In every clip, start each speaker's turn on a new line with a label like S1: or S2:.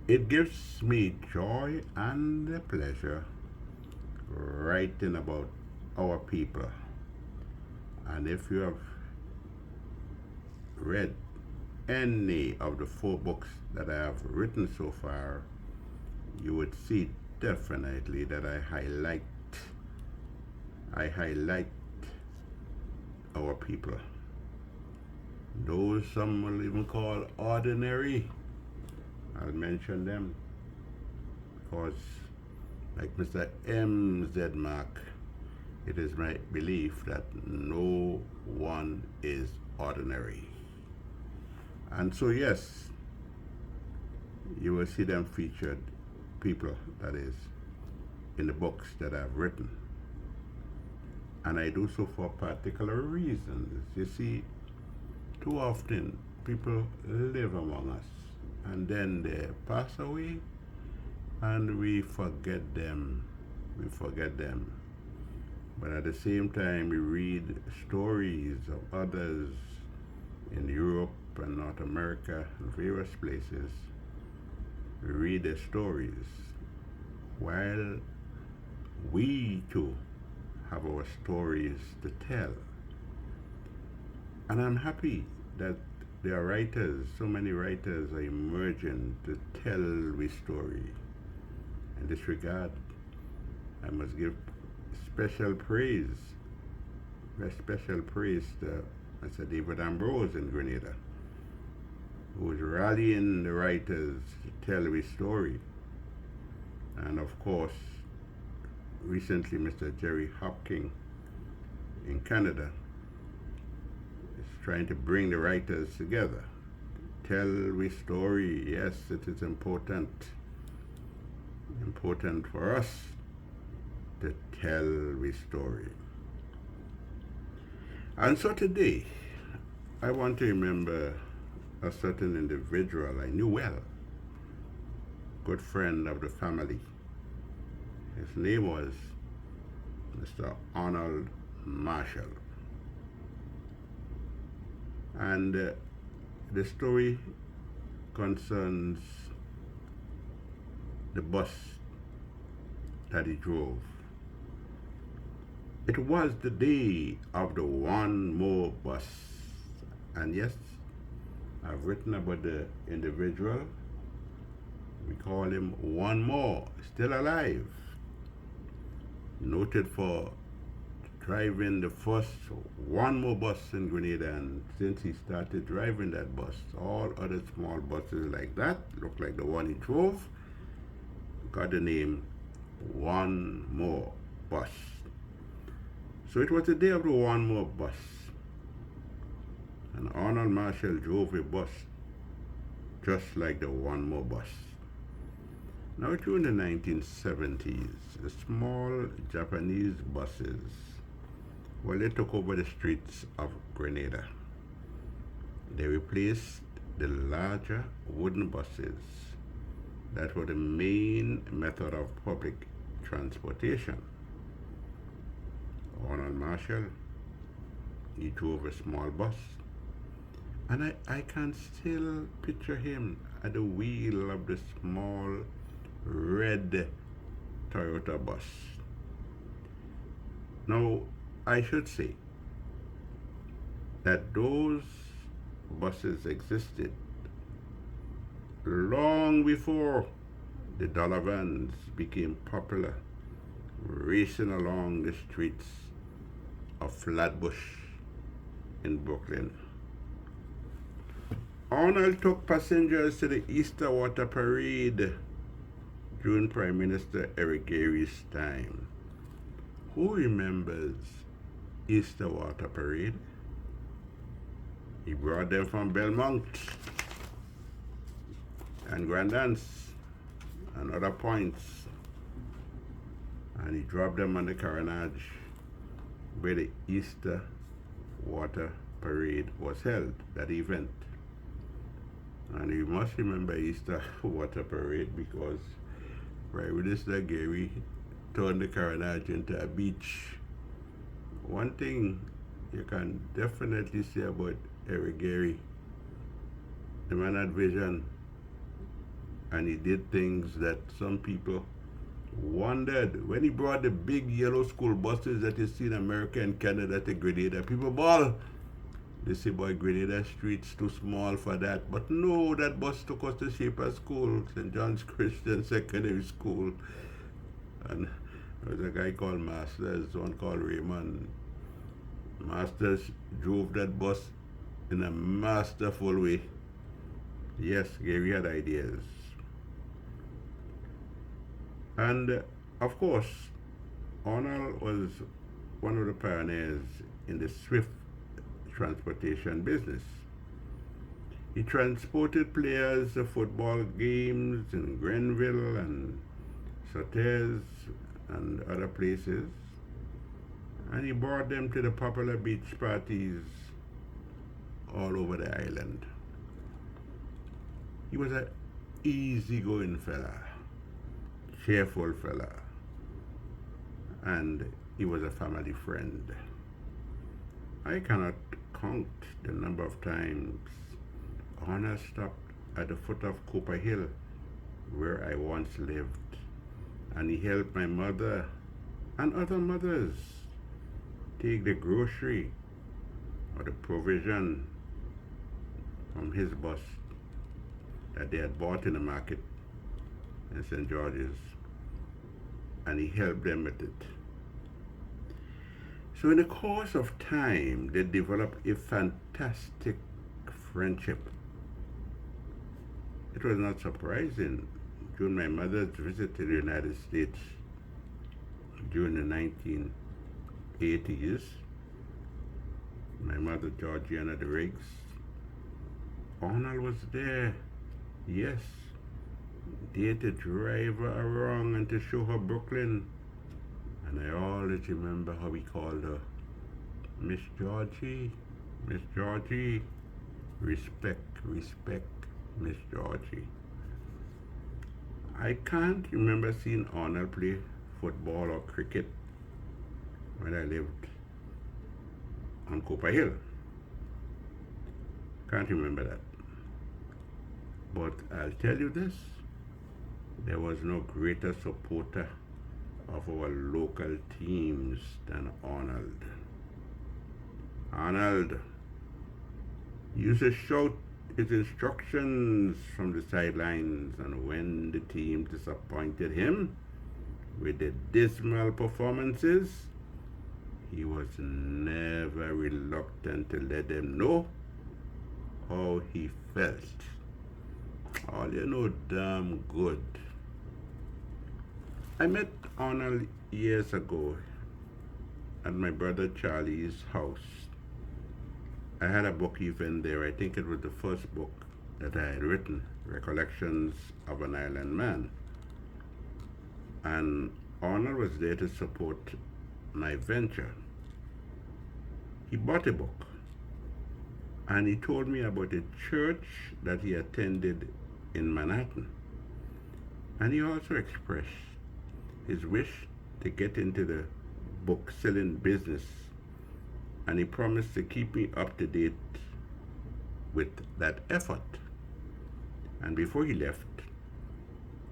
S1: It gives me joy and pleasure writing about our people. And if you have read any of the 4 books that I have written so far, you would see definitely that I highlight our people. Those some will even call ordinary. I'll mention them because, like Mr. M.Z. Mark, it is my belief that no one is ordinary. And so, yes, you will see them featured, people, that is, in the books that I've written. And I do so for particular reasons. You see, too often people live among us and then they pass away and we forget them. We forget them. But at the same time, we read stories of others in Europe and North America and various places. We read their stories while we too have our stories to tell. And I'm happy that there are writers, so many writers are emerging to tell the story. In this regard, I must give special praise, very special praise to Mr. David Ambrose in Grenada, who is rallying the writers to tell the story. And of course, recently Mr. Jerry Hopking in Canada is trying to bring the writers together. Tell the story. Yes, it is important for us to tell the story. And so today, I want to remember a certain individual I knew well, good friend of the family. His name was Mr. Arnold Marshall. And the story concerns the bus that he drove. It was the day of the One More bus. And yes, I've written about the individual. We call him One More, still alive. Noted for driving the first One More bus in Grenada, and since he started driving that bus, all other small buses like that, look like the one he drove, got the name One More bus. So it was the day of the One More bus, and Arnold Marshall drove a bus just like the One More bus. Now, during the 1970s, the small Japanese buses, well, they took over the streets of Grenada. They replaced the larger wooden buses that were the main method of public transportation. Arnold Marshall, he drove a small bus. And I can still picture him at the wheel of the small red Toyota bus. Now, I should say that those buses existed long before the dollar vans became popular, racing along the streets of Flatbush in Brooklyn. Arnold took passengers to the Easter Water Parade during Prime Minister Eric Gary's time. Who remembers Easter Water Parade? He brought them from Belmont and Grandance and other points, and he dropped them on the carronage where the Easter Water Parade was held, that event. And you must remember Easter Water Parade because Prime Minister Gary turned the carronage into a beach. One thing you can definitely say about Eric Gary, the man had vision. and he did things that some people wondered. When he brought the big yellow school buses that you see in America and Canada to Grenada, people ball. They say, boy, Grenada Street's too small for that. But no, that bus took us to Shaper School, St. John's Christian Secondary School. And there was a guy called Masters, one called Raymond. Masters drove that bus in a masterful way. Yes, Gary had ideas. And of course, Arnold was one of the pioneers in the swift transportation business. He transported players to football games in Grenville and Sotez and other places, and he brought them to the popular beach parties all over the island. He was an easygoing fella, cheerful fella, and he was a family friend. I cannot count the number of times Arnold stopped at the foot of Cooper Hill, where I once lived, and he helped my mother and other mothers take the grocery or the provision from his bus that they had bought in the market in St. George's, and he helped them with it. So in the course of time, they developed a fantastic friendship. It was not surprising during my mother's visit to the United States during the 1980s. My mother, Georgiana de Riggs, Arnold was there. Yes, there to drive her around and to show her Brooklyn. And I always remember how we called her Miss Georgie, Miss Georgie, respect, respect, Miss Georgie. I can't remember seeing Arnold play football or cricket when I lived on Cooper Hill. Can't remember that. But I'll tell you this, there was no greater supporter of our local teams than Arnold. Arnold used to shout his instructions from the sidelines, and when the team disappointed him with the dismal performances, he was never reluctant to let them know how he felt. All you know damn good. I met Arnold years ago at my brother Charlie's house. I had a book event there. I think it was the first book that I had written, Recollections of an Island Man. And Arnold was there to support my venture. He bought a book, and he told me about a church that he attended in Manhattan. And he also expressed his wish to get into the book selling business, and he promised to keep me up to date with that effort. And before he left,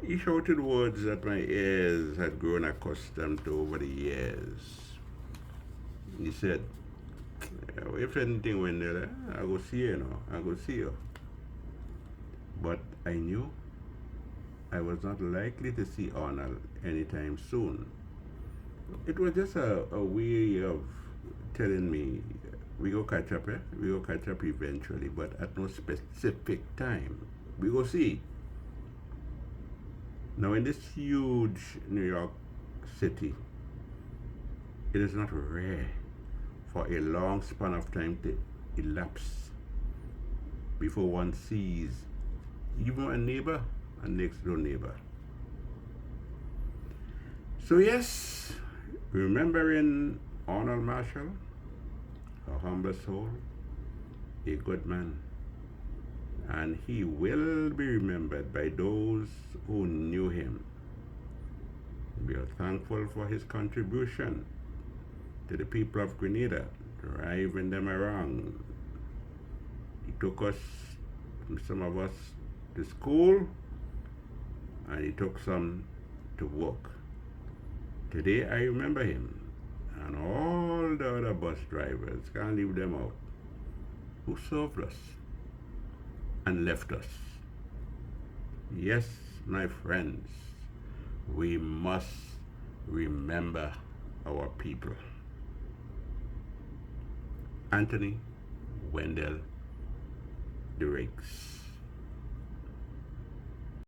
S1: he shouted words that my ears had grown accustomed to over the years. He said, if anything went there, I go see you, I go see you. But I knew I was not likely to see Arnold anytime soon. It was just a way of telling me, we go catch up, we go catch up eventually, but at no specific time. We go see. Now in this huge New York City, it is not rare for a long span of time to elapse before one sees even a neighbor and next door neighbor. So yes, remembering Arnold Marshall, a humble soul, a good man, and he will be remembered by those who knew him. We are thankful for his contribution to the people of Grenada, driving them around. He took us, some of us, to school, and he took some to work. Today I remember him, and all the other bus drivers, can't leave them out, who served us and left us. Yes, my friends, we must remember our people. Anthony Wendell DeRiggs.